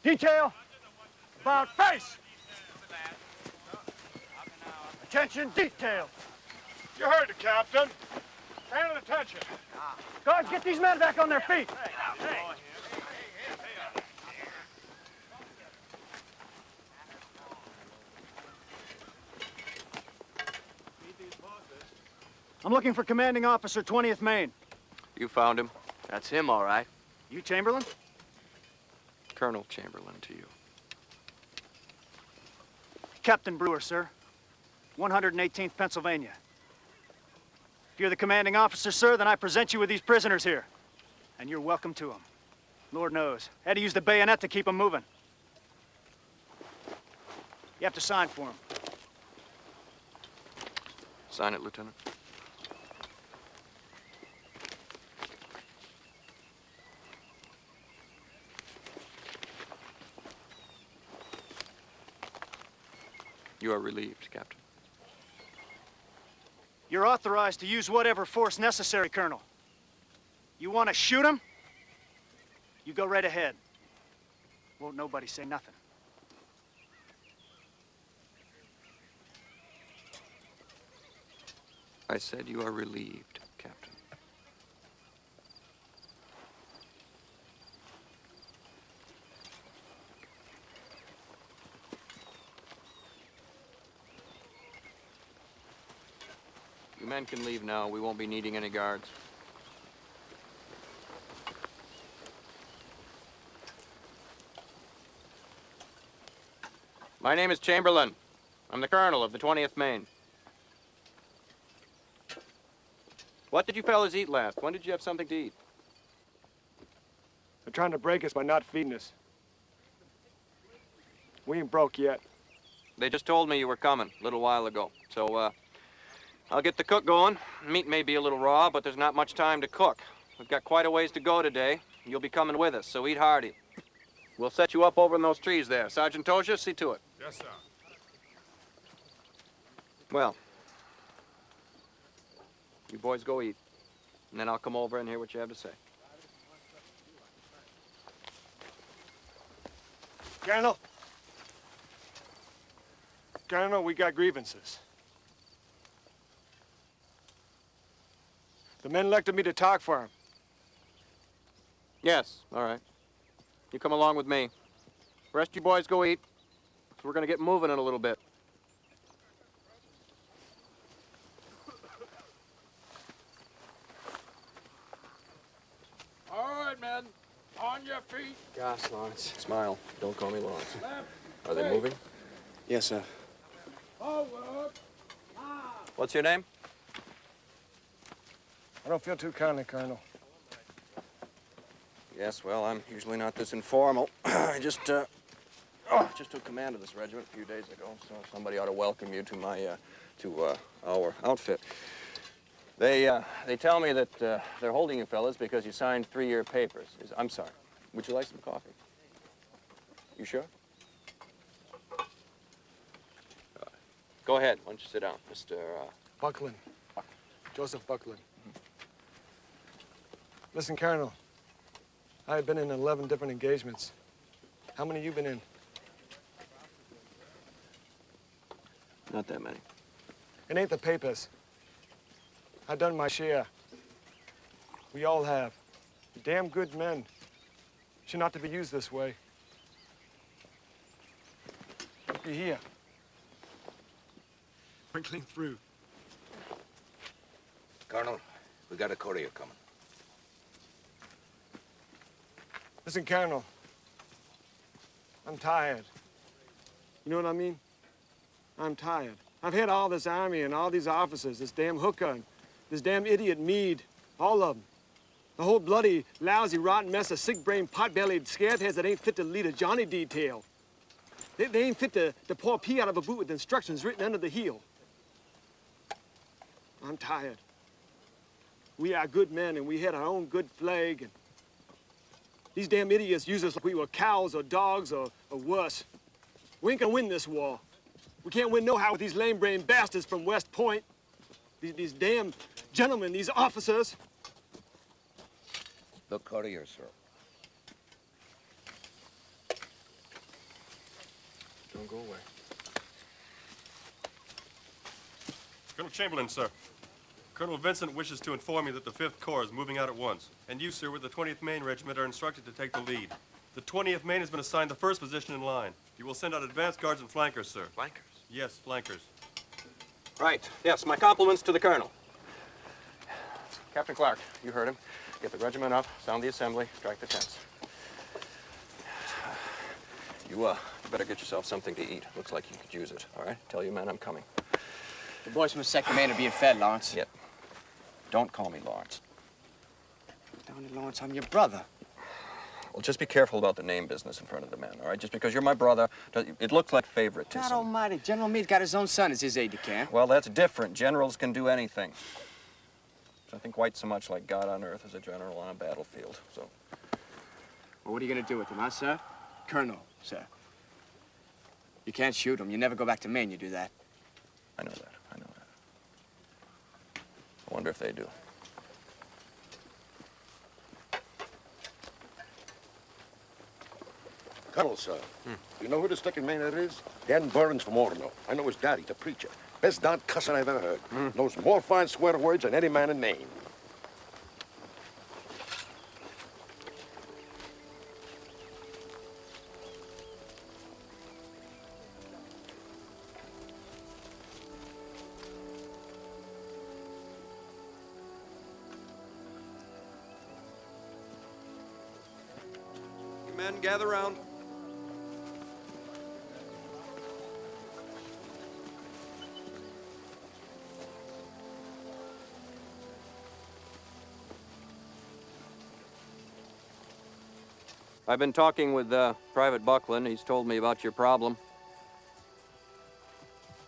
Detail, about face. Attention, detail. You heard the captain. Stand at attention. Guards, get these men back on their feet. I'm looking for Commanding Officer 20th Maine. You found him. That's him, all right. You Chamberlain? Colonel Chamberlain to you. Captain Brewer, sir. 118th Pennsylvania. If you're the commanding officer, sir, then I present you with these prisoners here. And you're welcome to them. Lord knows. Had to use the bayonet to keep them moving. You have to sign for them. Sign it, Lieutenant. You are relieved, Captain. You're authorized to use whatever force necessary, Colonel. You want to shoot him? You go right ahead. Won't nobody say nothing. I said you are relieved, Captain. You men can leave now. We won't be needing any guards. My name is Chamberlain. I'm the colonel of the 20th Maine. What did you fellas eat last? When did you have something to eat? They're trying to break us by not feeding us. We ain't broke yet. They just told me you were coming a little while ago. So, I'll get the cook going. Meat may be a little raw, but there's not much time to cook. We've got quite a ways to go today. You'll be coming with us, so eat hearty. We'll set you up over in those trees there. Sergeant Tozier, see to it. Yes, sir. Well, you boys go eat, and then I'll come over and hear what you have to say. Colonel. Colonel, we got grievances. The men elected me to talk for them. Yes, all right. You come along with me. The rest of you boys go eat. So we're going to get moving in a little bit. All right, men. On your feet. Gosh, Lawrence. Smile. Don't call me Lawrence. Left. Are they moving? Yes, sir. Forward. What's your name? I don't feel too kindly, Colonel. Yes, well, I'm usually not this informal. I just took command of this regiment a few days ago, so somebody ought to welcome you to my, our outfit. They tell me that they're holding you fellas because you signed 3-year papers. I'm sorry. Would you like some coffee? You sure? Go ahead. Why don't you sit down, Mr. Buckland. Joseph Buckland. Listen, Colonel. I've been in 11 different engagements. How many you been in? Not that many. It ain't the papers. I done my share. We all have. Damn good men. Should not to be used this way. Looky here. Twinkling through. Colonel, we got a courier coming. Listen, Colonel. I'm tired. You know what I mean? I'm tired. I've had all this army and all these officers, this damn hooker and this damn idiot Meade, all of them. The whole bloody, lousy, rotten mess of sick-brained, pot-bellied scabheads that ain't fit to lead a Johnny detail. They ain't fit to pour pee out of a boot with instructions written under the heel. I'm tired. We are good men, and we had our own good flag, and these damn idiots use us like we were cows or dogs or worse. We ain't gonna win this war. We can't win no how with these lame-brained bastards from West Point. These damn gentlemen, these officers. The courier, sir. Don't go away. Colonel Chamberlain, sir. Colonel Vincent wishes to inform you that the 5th Corps is moving out at once, and you, sir, with the 20th Maine Regiment are instructed to take the lead. The 20th Maine has been assigned the first position in line. You will send out advance guards and flankers, sir. Flankers? Yes, flankers. Right. Yes, my compliments to the colonel. Captain Clark, you heard him. Get the regiment up, sound the assembly, strike the tents. You better get yourself something to eat. Looks like you could use it, all right? Tell your men I'm coming. The boys from the 2nd Maine are being fed, Lawrence. Yep. Don't call me Lawrence. Donny Lawrence, I'm your brother. Well, just be careful about the name business in front of the men, all right? Just because you're my brother, it looks like favoritism. God almighty, General Meade's got his own son as his aide-de-camp. Well, that's different. Generals can do anything. Nothing quite so much like God on earth as a general on a battlefield, so. Well, what are you gonna do with him, huh, sir? Colonel, sir. You can't shoot him. You never go back to Maine, you do that. I know that. I wonder if they do. Colonel, sir, you know who the 2nd Mainer is? Dan Burns from Orono. I know his daddy, the preacher. Best darn cussin' I've ever heard. Knows more fine swear words than any man in Maine. You men, gather round. I've been talking with Private Buckland. He's told me about your problem.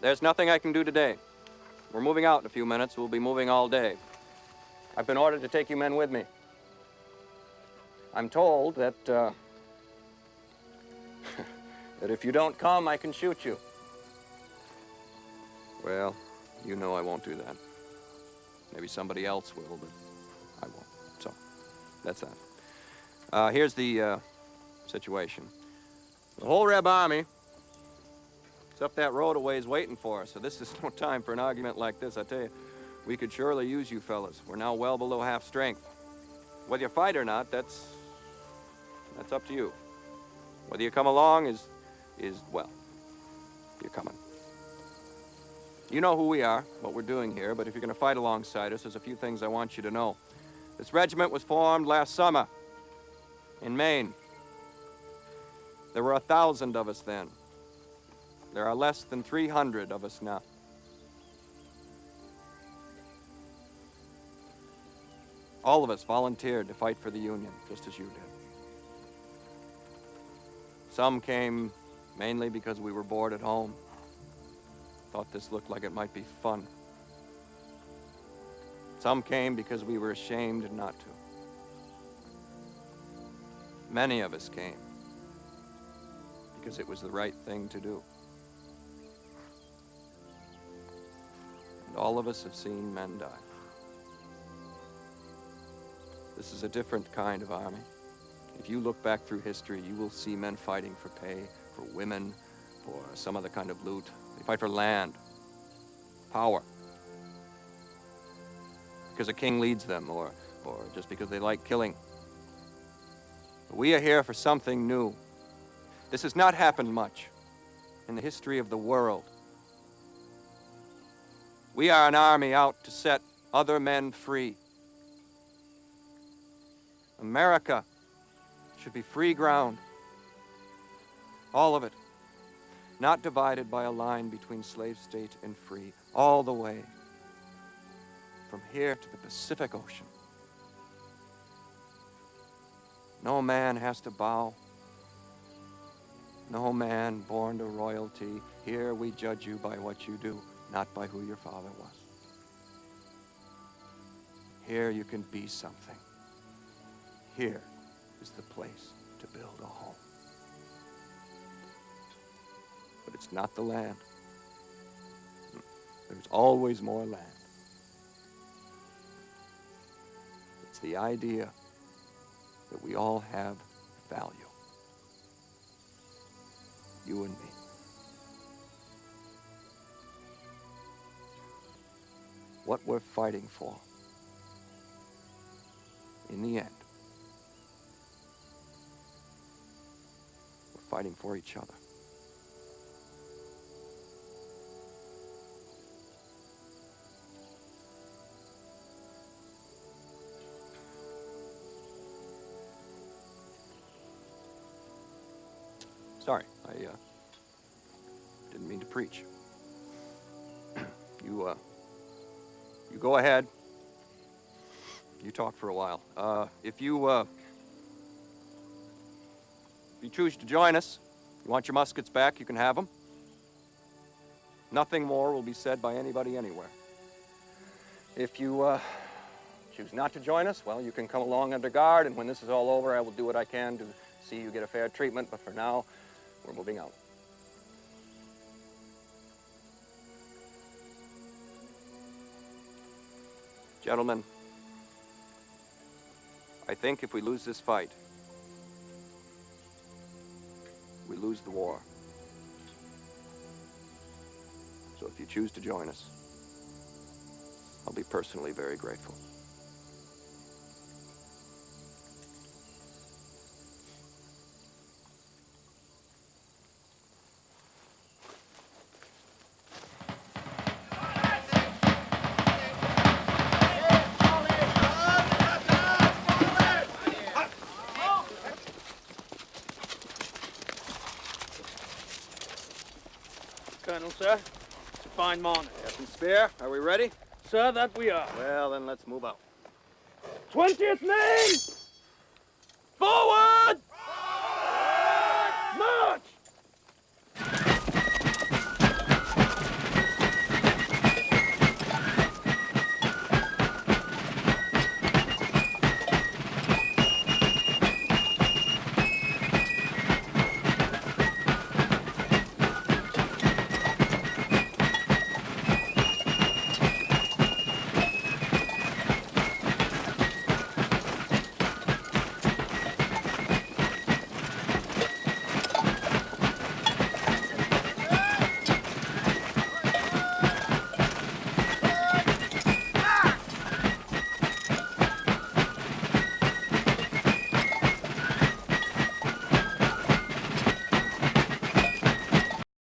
There's nothing I can do today. We're moving out in a few minutes. We'll be moving all day. I've been ordered to take you men with me. I'm told that, that if you don't come, I can shoot you. Well, you know I won't do that. Maybe somebody else will, but I won't. So, that's that. Here's the situation. The whole Reb Army is up that road a ways waiting for us, so this is no time for an argument like this. I tell you, we could surely use you fellas. We're now well below half strength. Whether you fight or not, that's up to you. Whether you come along is well, you're coming. You know who we are, what we're doing here, but if you're going to fight alongside us, there's a few things I want you to know. This regiment was formed last summer in Maine. There were 1,000 of us then. There are less than 300 of us now. All of us volunteered to fight for the Union, just as you did. Some came mainly because we were bored at home. Thought this looked like it might be fun. Some came because we were ashamed not to. Many of us came because it was the right thing to do. And all of us have seen men die. This is a different kind of army. If you look back through history, you will see men fighting for pay, for women, for some other kind of loot. They fight for land, power. Because a king leads them, or just because they like killing. We are here for something new. This has not happened much in the history of the world. We are an army out to set other men free. America should be free ground. All of it. Not divided by a line between slave state and free. All the way. From here to the Pacific Ocean. No man has to bow. No man born to royalty. Here we judge you by what you do, not by who your father was. Here you can be something. Here is the place to build a home. But it's not the land. There's always more land. It's the idea that we all have value. You and me. what we're fighting for. In the end, we're fighting for each other. Sorry, I didn't mean to preach. You go ahead. You talk for a while. If you choose to join us, you want your muskets back, you can have them. Nothing more will be said by anybody anywhere. If you choose not to join us, well, you can come along under guard, and when this is all over, I will do what I can to see you get a fair treatment, but for now, we're moving out. Gentlemen, I think if we lose this fight, we lose the war. So if you choose to join us, I'll be personally very grateful. Colonel, sir. It's a fine morning. Captain Spear, are we ready? Sir, that we are. Well, then let's move out. 20th Maine!